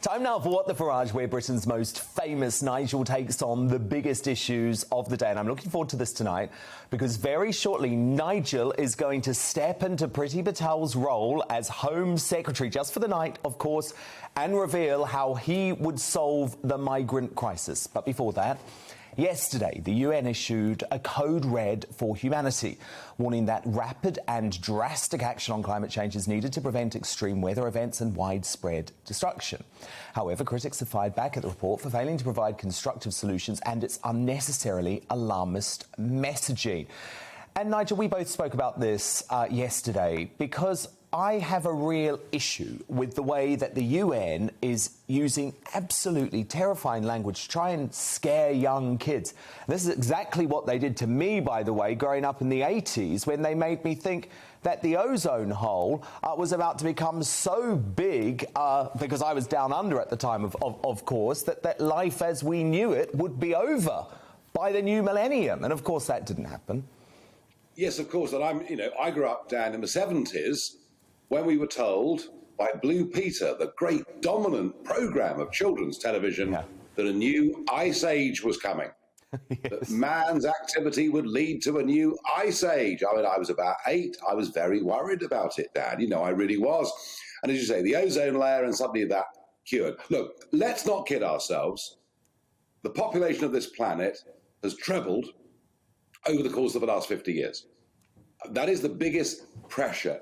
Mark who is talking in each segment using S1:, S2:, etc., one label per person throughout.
S1: Time now for What the Farage, where Britain's most famous Nigel takes on the biggest issues of the day. And I'm looking forward to this tonight because very shortly Nigel is going to step into Priti Patel's role as Home Secretary, just for the night, of course, and reveal how he would solve the migrant crisis. But before that, yesterday, the UN issued a code red for humanity, warning that rapid and drastic action on climate change is needed to prevent extreme weather events and widespread destruction. However, critics have fired back at the report for failing to provide constructive solutions and its unnecessarily alarmist messaging. And Nigel, we both spoke about this yesterday because I have a real issue with the way that the UN is using absolutely terrifying language to try and scare young kids. This is exactly what they did to me, by the way, growing up in the 80s, when they made me think that the ozone hole was about to become so big, because I was down under at the time, of course, that life as we knew it would be over by the new millennium. And of course, that didn't happen.
S2: Yes, of course. And I grew up, Dan, in the 70s, when we were told by Blue Peter, the great dominant programme of children's television, that a new ice age was coming. Yes. That man's activity would lead to a new ice age. I mean, I was about 8. I was very worried about it, Dan. I really was. And as you say, the ozone layer and suddenly that cured. Look, let's not kid ourselves. The population of this planet has trebled over the course of the last 50 years. That is the biggest pressure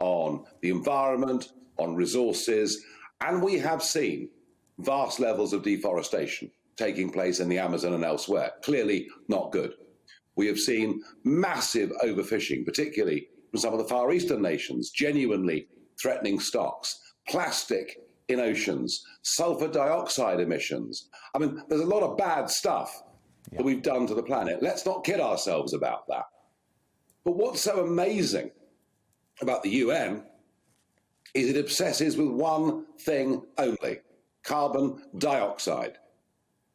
S2: on the environment, on resources, and we have seen vast levels of deforestation taking place in the Amazon and elsewhere. Clearly not good. We have seen massive overfishing, particularly from some of the Far Eastern nations, genuinely threatening stocks, plastic in oceans, sulfur dioxide emissions. I mean, there's a lot of bad stuff that we've done to the planet. Let's not kid ourselves about that. But what's so amazing about the UN is it obsesses with one thing only: carbon dioxide,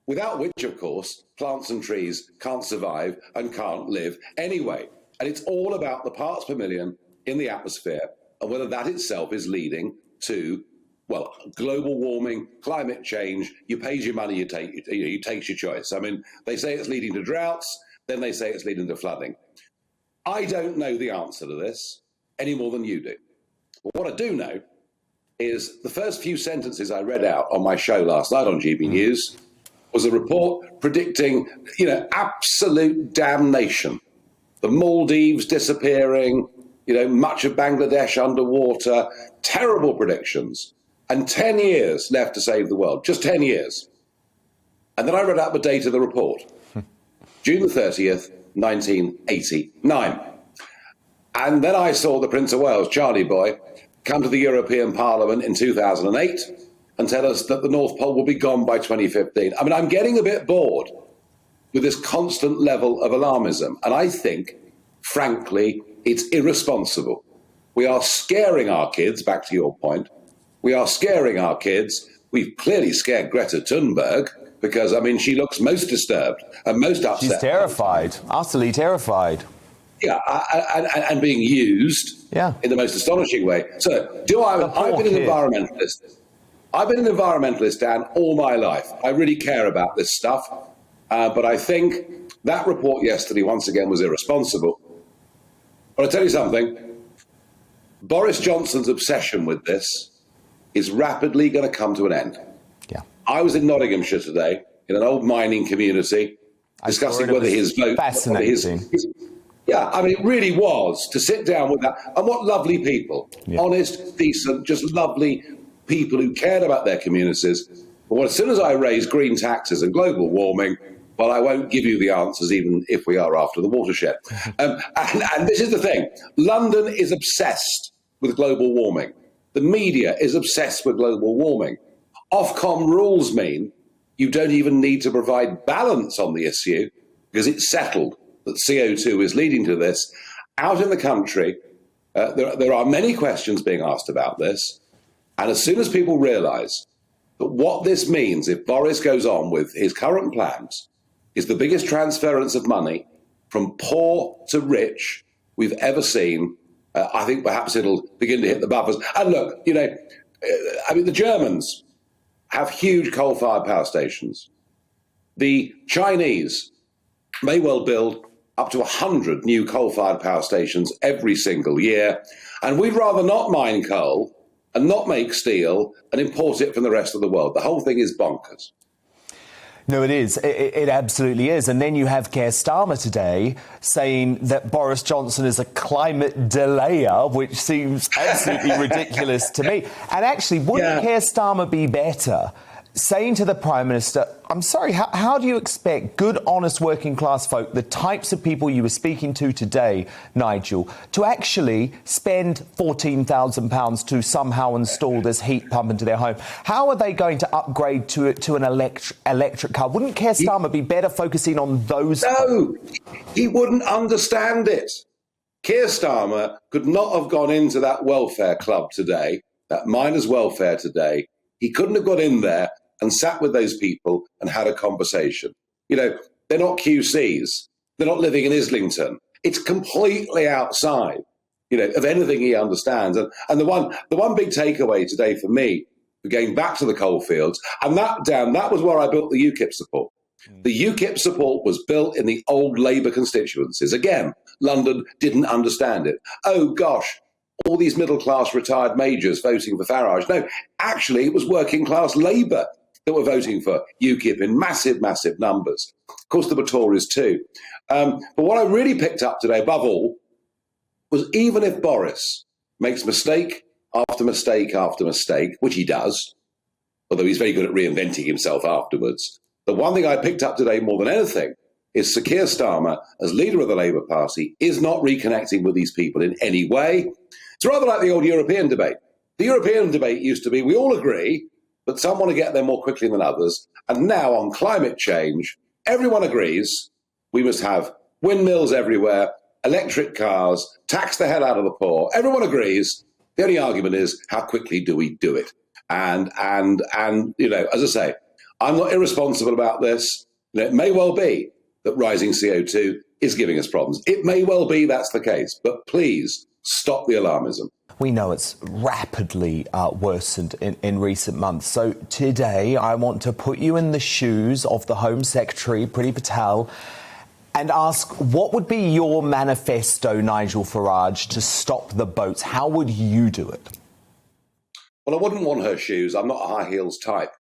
S2: without which, of course, plants and trees can't survive and can't live anyway. And it's all about the parts per million in the atmosphere and whether that itself is leading to, well, global warming, climate change. You pay your money, you take your choice. I mean, they say it's leading to droughts, then they say it's leading to flooding. I don't know the answer to this any more than you do. But what I do know is the first few sentences I read out on my show last night on GBNews was a report predicting, absolute damnation. The Maldives disappearing, much of Bangladesh underwater, terrible predictions. And 10 years left to save the world, just 10 years. And then I read out the date of the report, June the 30th, 1989. And then I saw the Prince of Wales, Charlie boy, come to the European Parliament in 2008 and tell us that the North Pole will be gone by 2015. I mean, I'm getting a bit bored with this constant level of alarmism. And I think, frankly, it's irresponsible. We are scaring our kids, back to your point. We are scaring our kids. We've clearly scared Greta Thunberg because, she looks most disturbed and most upset.
S1: She's terrified, utterly terrified.
S2: Yeah, and being used in the most astonishing way. So, I've been an environmentalist. I've been an environmentalist, Dan, all my life. I really care about this stuff. But I think that report yesterday, once again, was irresponsible. But I'll tell you something. Boris Johnson's obsession with this is rapidly going to come to an end. Yeah. I was in Nottinghamshire today in an old mining community discussing whether his vote...
S1: Fascinating.
S2: It really was, to sit down with that. And what lovely people. Yeah. Honest, decent, just lovely people who cared about their communities. But as soon as I raise green taxes and global warming, well, I won't give you the answers, even if we are after the watershed. And this is the thing. London is obsessed with global warming. The media is obsessed with global warming. Ofcom rules mean you don't even need to provide balance on the issue because it's settled that CO2 is leading to this. Out in the country, there are many questions being asked about this. And as soon as people realise that what this means if Boris goes on with his current plans is the biggest transference of money from poor to rich we've ever seen, I think perhaps it'll begin to hit the buffers. And look, the Germans have huge coal-fired power stations. The Chinese may well build up to 100 new coal-fired power stations every single year, and we'd rather not mine coal and not make steel and import it from the rest of the world. The whole thing is bonkers.
S1: No, it is. It absolutely is. And then you have Keir Starmer today saying that Boris Johnson is a climate delayer, which seems absolutely ridiculous to me. And actually, wouldn't Keir Starmer be better saying to the Prime Minister, I'm sorry, how do you expect good, honest, working-class folk, the types of people you were speaking to today, Nigel, to actually spend £14,000 to somehow install this heat pump into their home? How are they going to upgrade to an electric car? Wouldn't Keir Starmer be better focusing on those?
S2: No, he wouldn't understand it. Keir Starmer could not have gone into that welfare club today, that miners' welfare today. He couldn't have got in there and sat with those people and had a conversation. You know, they're not QCs. They're not living in Islington. It's completely outside, you know, of anything he understands. And the one big takeaway today for me, going back to the coalfields, and that was where I built the UKIP support. The UKIP support was built in the old Labour constituencies. Again, London didn't understand it. Oh, gosh, all these middle-class retired majors voting for Farage. No, actually, it was working-class Labour that were voting for UKIP in massive, massive numbers. Of course, there were Tories too. But what I really picked up today, above all, was even if Boris makes mistake after mistake after mistake, which he does, although he's very good at reinventing himself afterwards, the one thing I picked up today more than anything is Sir Keir Starmer, as leader of the Labour Party, is not reconnecting with these people in any way. It's rather like the old European debate. The European debate used to be, we all agree, but some want to get there more quickly than others. And now on climate change, everyone agrees we must have windmills everywhere, electric cars, tax the hell out of the poor. Everyone agrees. The only argument is, how quickly do we do it? And you know, as I say, I'm not irresponsible about this. You know, it may well be that rising CO2 is giving us problems. It may well be that's the case, but please stop the alarmism.
S1: We know it's rapidly worsened in recent months. So today I want to put you in the shoes of the Home Secretary, Priti Patel, and ask what would be your manifesto, Nigel Farage, to stop the boats? How would you do it?
S2: Well, I wouldn't want her shoes. I'm not a high heels type,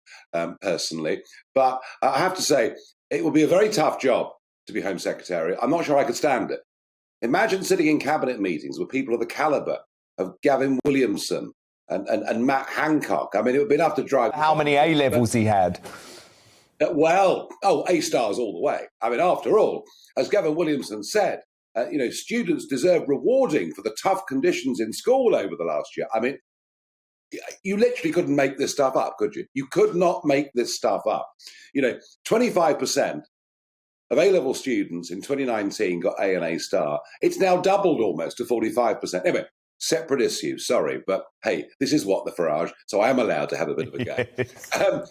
S2: personally. But I have to say, it would be a very tough job to be Home Secretary. I'm not sure I could stand it. Imagine sitting in cabinet meetings with people of the calibre of Gavin Williamson and Matt Hancock. I mean, it would be enough to drive...
S1: How many A-levels he had?
S2: A-stars all the way. I mean, after all, as Gavin Williamson said, you know, students deserve rewarding for the tough conditions in school over the last year. I mean, you literally couldn't make this stuff up, could you? You could not make this stuff up. You know, 25% of A-level students in 2019 got A and A-star. It's now doubled almost to 45%. Anyway, separate issue, sorry, but hey, this is what the Farage, so I am allowed to have a bit of a go.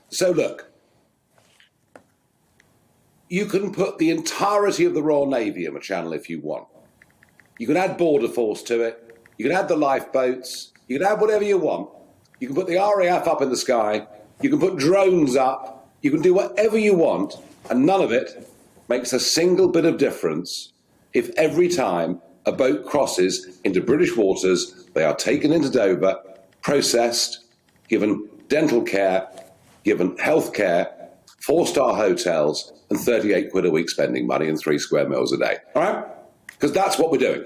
S2: So look, you can put the entirety of the Royal Navy in a channel if you want. You can add border force to it. You can add the lifeboats. You can add whatever you want. You can put the RAF up in the sky. You can put drones up. You can do whatever you want, and none of it makes a single bit of difference if every time a boat crosses into British waters, they are taken into Dover, processed, given dental care, given health care, 4-star hotels, and 38 quid a week spending money and 3 square meals a day. All right? Because that's what we're doing.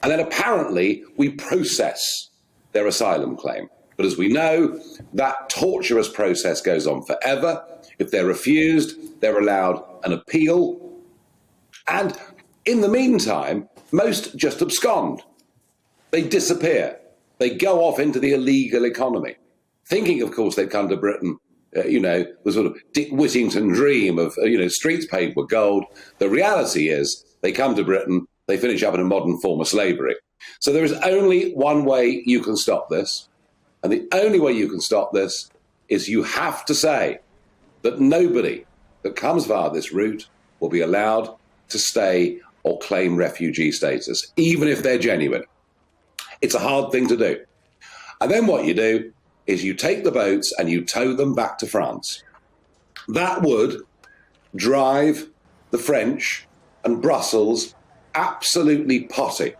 S2: And then apparently we process their asylum claim. But as we know, that torturous process goes on forever. If they're refused, they're allowed an appeal. And in the meantime, most just abscond. They disappear. They go off into the illegal economy, thinking, of course, they'd come to Britain, you know, the sort of Dick Whittington dream of, you know, streets paved with gold. The reality is they come to Britain, they finish up in a modern form of slavery. So there is only one way you can stop this. And the only way you can stop this is you have to say that nobody that comes via this route will be allowed to stay or claim refugee status, even if they're genuine. It's a hard thing to do. And then what you do is you take the boats and you tow them back to France. That would drive the French and Brussels absolutely potty.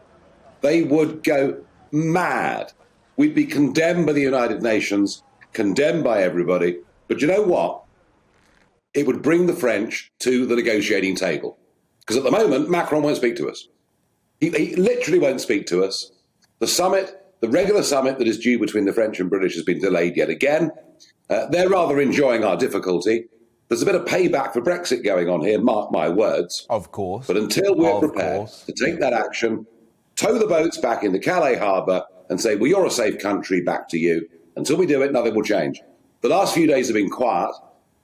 S2: They would go mad. We'd be condemned by the United Nations, condemned by everybody. But you know what? It would bring the French to the negotiating table. Because at the moment, Macron won't speak to us. He literally won't speak to us. The summit, the regular summit that is due between the French and British has been delayed yet again. They're rather enjoying our difficulty. There's a bit of payback for Brexit going on here, mark my words.
S1: Of course.
S2: But until we're prepared to take that action, tow the boats back into Calais harbour and say, well, you're a safe country, back to you. Until we do it, nothing will change. The last few days have been quiet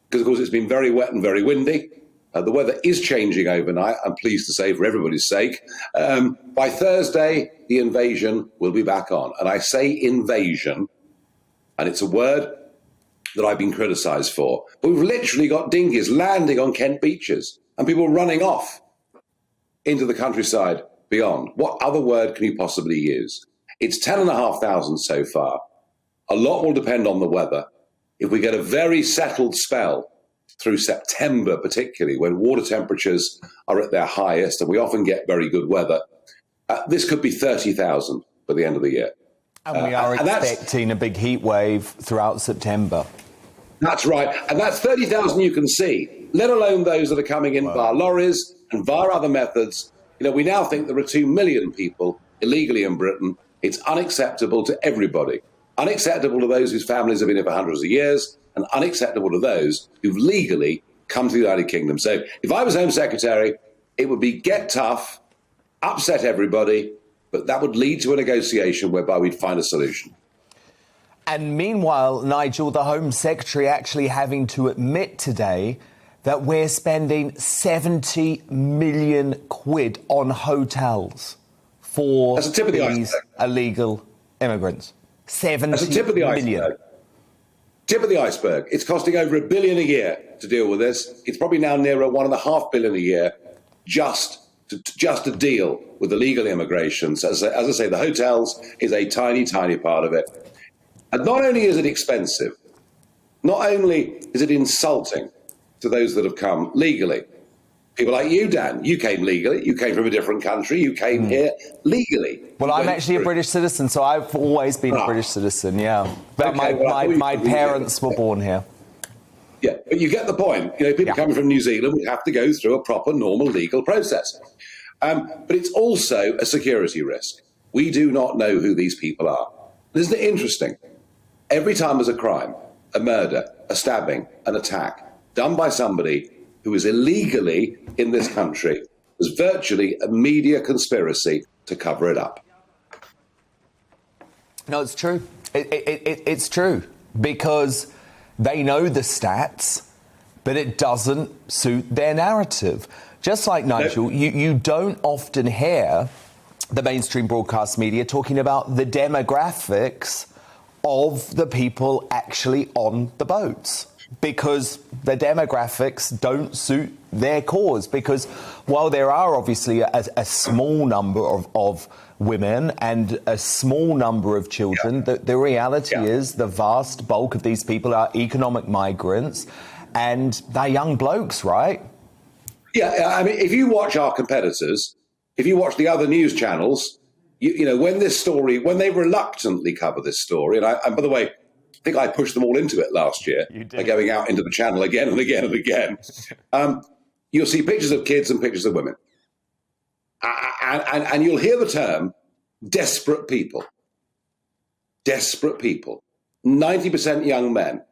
S2: because, of course, it's been very wet and very windy. The weather is changing overnight, I'm pleased to say, for everybody's sake. By Thursday, the invasion will be back on. And I say invasion, and it's a word that I've been criticised for. But we've literally got dinghies landing on Kent beaches and people running off into the countryside beyond. What other word can you possibly use? It's 10,500 so far. A lot will depend on the weather. If we get a very settled spell through September, particularly when water temperatures are at their highest, and we often get very good weather, this could be 30,000 by the end of the year.
S1: And we are expecting a big heat wave throughout September.
S2: That's right. And that's 30,000 you can see, let alone those that are coming in via lorries and via other methods. You know, we now think there are 2 million people illegally in Britain. It's unacceptable to everybody. Unacceptable to those whose families have been here for hundreds of years, and unacceptable to those who've legally come to the United Kingdom. So if I was Home Secretary, it would be get tough, upset everybody, but that would lead to a negotiation whereby we'd find a solution.
S1: And meanwhile, Nigel, the Home Secretary actually having to admit today that we're spending 70 million quid on hotels for these illegal immigrants. 70
S2: That's a tip of the
S1: million.
S2: Iceberg. Tip of the iceberg. It's costing over $1 billion a year to deal with this. It's probably now nearer $1.5 billion a year just to deal with illegal immigration. So as I say, the hotels is a tiny, tiny part of it. And not only is it expensive, not only is it insulting to those that have come legally. People like you, Dan, you came legally. You came from a different country. You came here legally.
S1: Well, I'm actually a British citizen, so I've always been a British citizen, yeah. But
S2: Okay,
S1: my parents were born here.
S2: Yeah, but you get the point. You know, people coming from New Zealand would have to go through a proper, normal legal process. But it's also a security risk. We do not know who these people are. Isn't it interesting? Every time there's a crime, a murder, a stabbing, an attack done by somebody who is illegally in this country, there's virtually a media conspiracy to cover it up.
S1: No, it's true. It's true because they know the stats, but it doesn't suit their narrative. Just like Nigel, you don't often hear the mainstream broadcast media talking about the demographics of the people actually on the boats, because the demographics don't suit their cause. Because while there are obviously a small number of women and a small number of children, the reality is the vast bulk of these people are economic migrants and they're young blokes, right?
S2: Yeah, I mean, if you watch our competitors, if you watch the other news channels, you know, when they reluctantly cover this story, and by the way, I think I pushed them all into it last year by going out into the channel again and again and again. You'll see pictures of kids and pictures of women. And you'll hear the term desperate people. Desperate people. 90% young men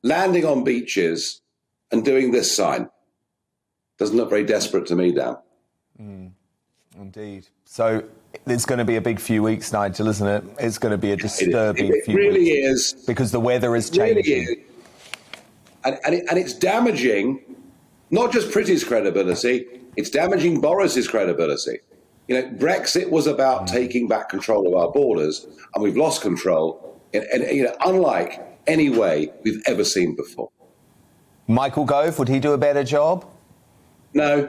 S2: landing on beaches and doing this sign. Doesn't look very desperate to me, Dan.
S1: Indeed. So it's going to be a big few weeks, Nigel, isn't it? It's going to be a disturbing few
S2: really
S1: weeks.
S2: Is.
S1: Because the weather is changing.
S2: Really is. And it's damaging not just Pretty's credibility, it's damaging Boris's credibility. You know, Brexit was about taking back control of our borders, and we've lost control in unlike any way we've ever seen before.
S1: Michael Gove, would he do a better job?
S2: No,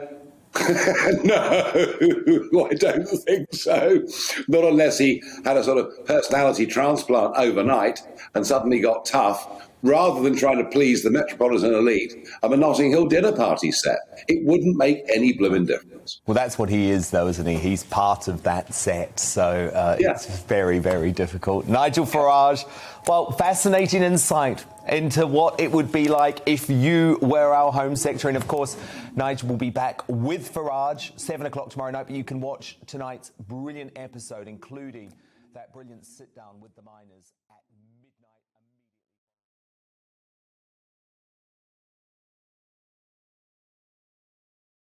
S2: No, I don't think so. Not unless he had a sort of personality transplant overnight and suddenly got tough. Rather than trying to please the metropolitan elite of a Notting Hill dinner party set, it wouldn't make any blooming difference.
S1: Well, that's what he is, though, isn't he? He's part of that set, so It's very, very difficult. Nigel Farage, well, fascinating insight into what it would be like if you were our Home Secretary. And, of course, Nigel will be back with Farage, 7 o'clock tomorrow night, but you can watch tonight's brilliant episode, including that brilliant sit-down with the miners at